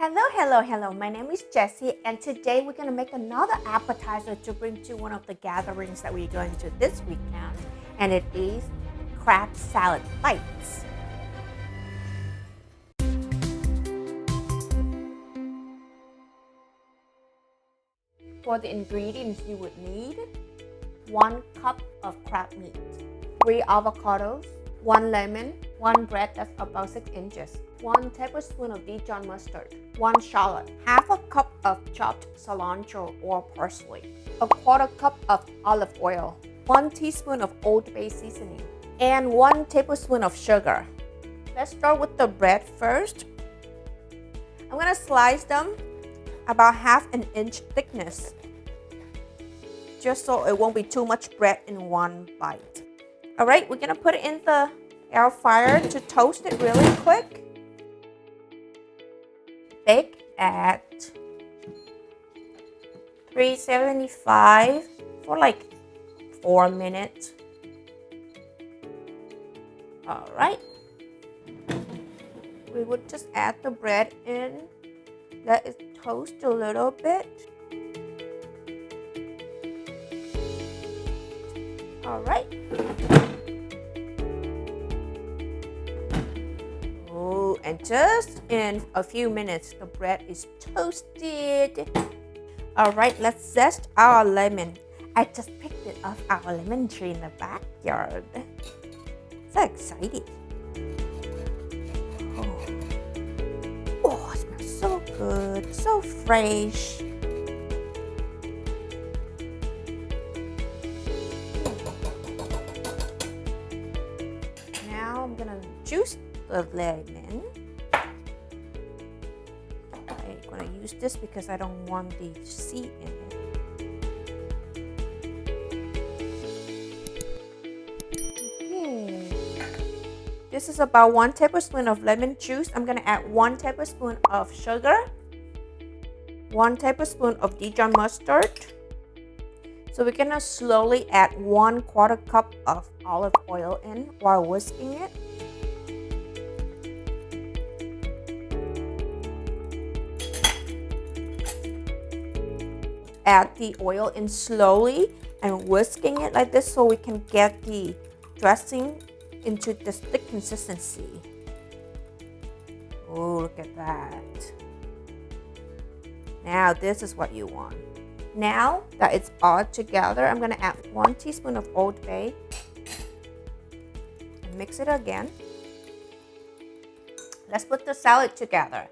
Hello. My name is Jessie, and today we're going to make another appetizer to bring to one of the gatherings that we're going to this weekend, and it is crab salad bites. For the ingredients you would need: 1 cup of crab meat, 3 avocados, 1 lemon, 1 bread that's about 6 inches, 1 tablespoon of Dijon mustard, 1 shallot, half a cup of chopped cilantro or parsley, a quarter cup of olive oil, 1 teaspoon of Old Bay seasoning, and 1 tablespoon of sugar. Let's start with the bread first. I'm gonna slice them about 1/2 inch thickness, just so it won't be too much bread in one bite. All right, we're gonna put it in the air fryer to toast it really quick. Bake at 375 for like 4 minutes. All right, we would just add the bread in, let it toast a little bit. All right. Oh, and just in a few minutes, the bread is toasted. All right, let's zest our lemon. I just picked it off our lemon tree in the backyard. So excited. Oh, it smells so good, so fresh. Now I'm gonna juice the lemon. I'm gonna use this because I don't want the seed in it. Okay. This is about 1 tablespoon of lemon juice. I'm gonna add 1 tablespoon of sugar, 1 tablespoon of Dijon mustard. So we're gonna slowly add 1/4 cup of olive oil in while whisking it. Add the oil in slowly and whisking it like this so we can get the dressing into this thick consistency. Oh, look at that. Now this is what you want. Now that it's all together, I'm going to add 1 teaspoon of Old Bay and mix it again. Let's put the salad together.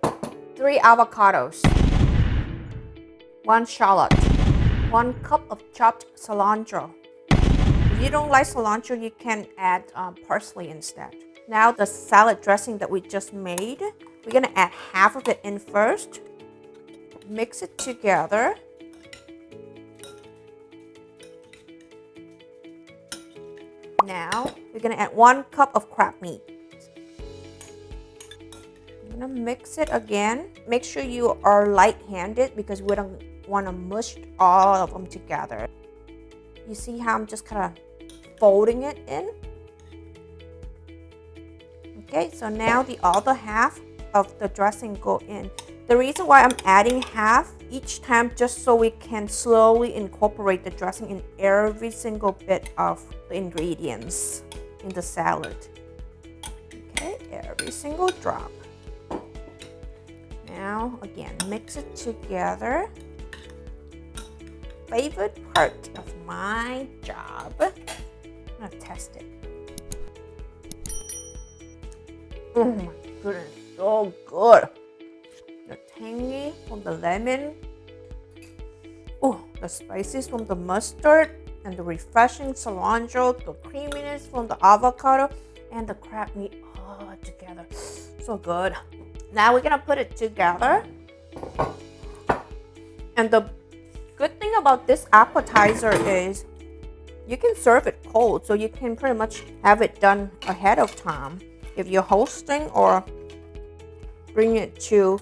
3 avocados, 1 shallot, 1 cup of chopped cilantro. If you don't like cilantro, you can add parsley instead. Now the salad dressing that we just made, we're going to add half of it in first. Mix it together. Now we're going to add 1 cup of crab meat. I'm going to mix it again. Make sure you are light-handed because we don't want to mush all of them together. You see how I'm just kind of folding it in? Okay, so now the other half of the dressing go in. The reason why I'm adding half each time, just so we can slowly incorporate the dressing in every single bit of the ingredients in the salad. Okay, every single drop. Now, again, mix it together. Favorite part of my job. I'm gonna test it. Oh my goodness, so good. The tangy from the lemon. Oh, the spices from the mustard and the refreshing cilantro, the creaminess from the avocado and the crab meat all together. So good. Now we're gonna put it together. And the good thing about this appetizer is you can serve it cold, so you can pretty much have it done ahead of time. If you're hosting or bring it to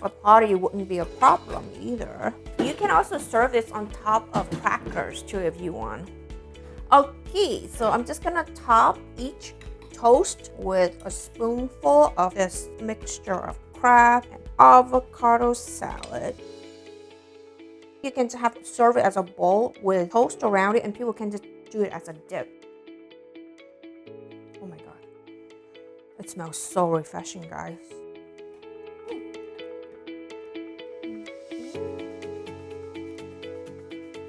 a party, it wouldn't be a problem either. You can also serve this on top of crackers too if you want. Okay, so I'm just gonna top each toast with a spoonful of this mixture of crab and avocado salad. You can serve it as a bowl with toast around it, and people can just do it as a dip. Oh my god. It smells so refreshing, guys.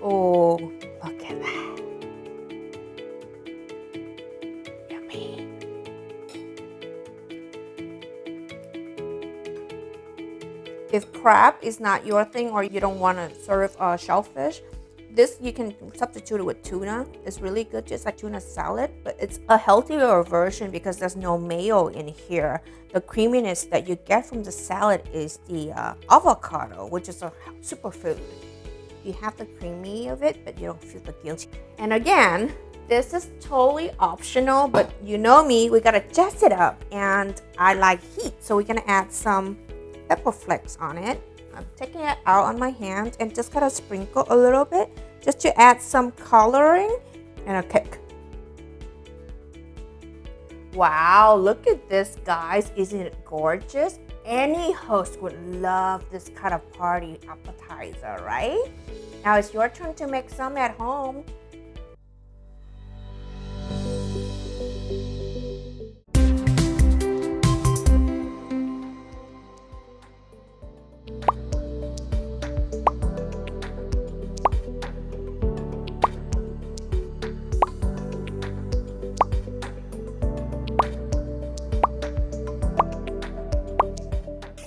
Oh, look at that. Yummy. If crab is not your thing or you don't want to serve shellfish, this you can substitute it with tuna. It's really good, just like tuna salad, but it's a healthier version because there's no mayo in here. The creaminess that you get from the salad is the avocado, which is a superfood. You have the creamy of it, but you don't feel the guilt. And again, this is totally optional, but you know me, we gotta jazz it up, and I like heat, so we're gonna add some pepper flakes on it. I'm taking it out on my hand and just gotta sprinkle a little bit just to add some coloring and a kick. Wow, look at this, guys. Isn't it gorgeous? Any host would love this kind of party appetizer, right? Now it's your turn to make some at home.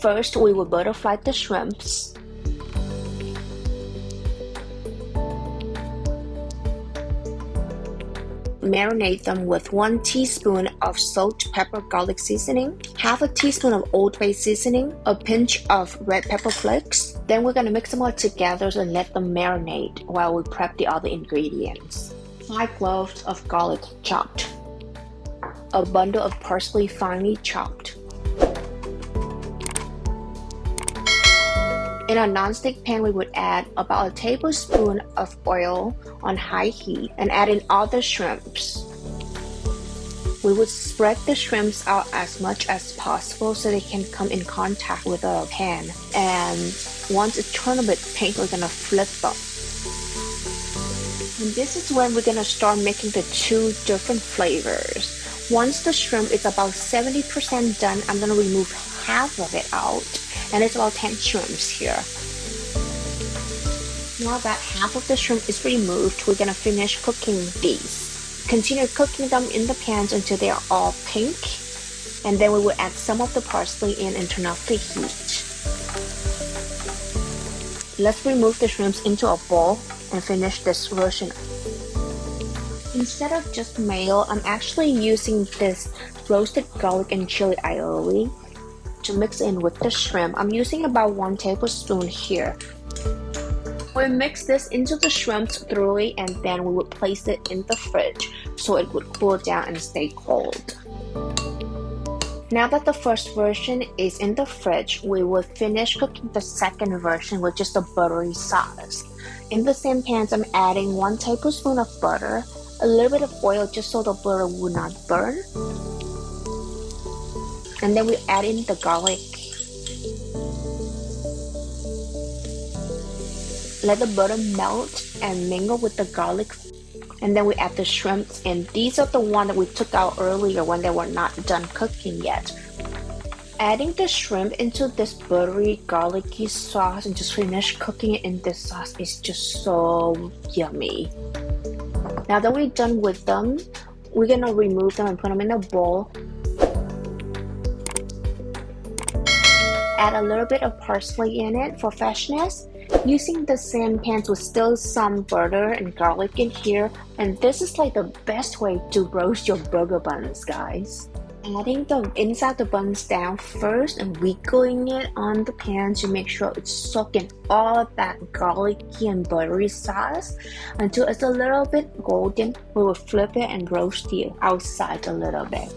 First, we will butterfly the shrimps. Marinate them with 1 teaspoon of salt, pepper, garlic seasoning, half a teaspoon of Old Bay seasoning, a pinch of red pepper flakes. Then we're going to mix them all together and let them marinate while we prep the other ingredients. 5 cloves of garlic chopped, a bundle of parsley finely chopped. In a non-stick pan, we would add about a tablespoon of oil on high heat and add in all the shrimps. We would spread the shrimps out as much as possible so they can come in contact with the pan. And once it turns a bit pink, we're gonna flip them. And this is when we're gonna start making the 2 different flavors. Once the shrimp is about 70% done, I'm gonna remove half of it out. And it's about 10 shrimps here. Now that half of the shrimp is removed, we're gonna finish cooking these. Continue cooking them in the pans until they are all pink. And then we will add some of the parsley in and turn off the heat. Let's remove the shrimps into a bowl and finish this version. Instead of just mayo, I'm actually using this roasted garlic and chili aioli to mix in with the shrimp. I'm using about 1 tablespoon here. We mix this into the shrimps thoroughly, and then we would place it in the fridge so it would cool down and stay cold. Now that the first version is in the fridge, we will finish cooking the second version with just a buttery sauce. In the same pans, I'm adding 1 tablespoon of butter, a little bit of oil just so the butter will not burn. And then we add in the garlic. Let the butter melt and mingle with the garlic. And then we add the shrimps in. These are the ones that we took out earlier when they were not done cooking yet. Adding the shrimp into this buttery, garlicky sauce and just finish cooking it in this sauce is just so yummy. Now that we're done with them, we're gonna remove them and put them in a bowl. Add a little bit of parsley in it for freshness. Using the same pans with still some butter and garlic in here, and this is like the best way to roast your burger buns, guys. Adding the inside the buns down first and wiggling it on the pan to make sure it's soaking all of that garlicky and buttery sauce until it's a little bit golden. We will flip it and roast the outside a little bit.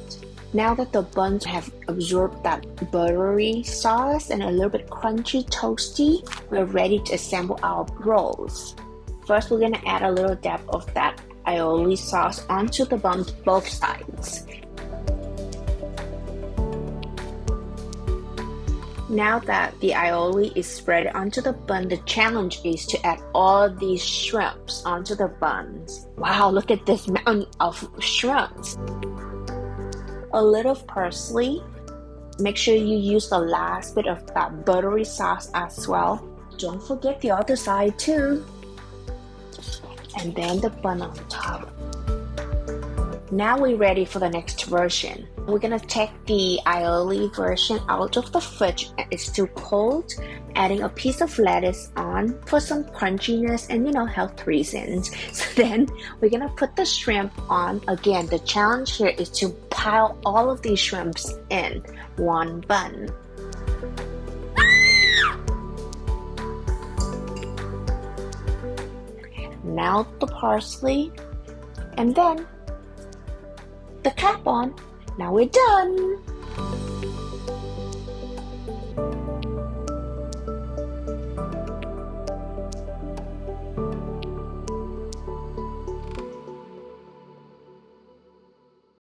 Now that the buns have absorbed that buttery sauce and a little bit crunchy, toasty, we're ready to assemble our rolls. First, we're gonna add a little dab of that aioli sauce onto the buns both sides. Now that the aioli is spread onto the bun, the challenge is to add all these shrimps onto the buns. Wow, look at this mountain of shrimps. A little parsley. Make sure you use the last bit of that buttery sauce as well. Don't forget the other side too. And then the bun on top. Now we're ready for the next version. We're gonna take the aioli version out of the fridge. It's too cold. Adding a piece of lettuce on for some crunchiness and health reasons. So then we're gonna put the shrimp on. Again, the challenge here is to pile all of these shrimps in one bun. Now the parsley, and then the cap on. Now we're done!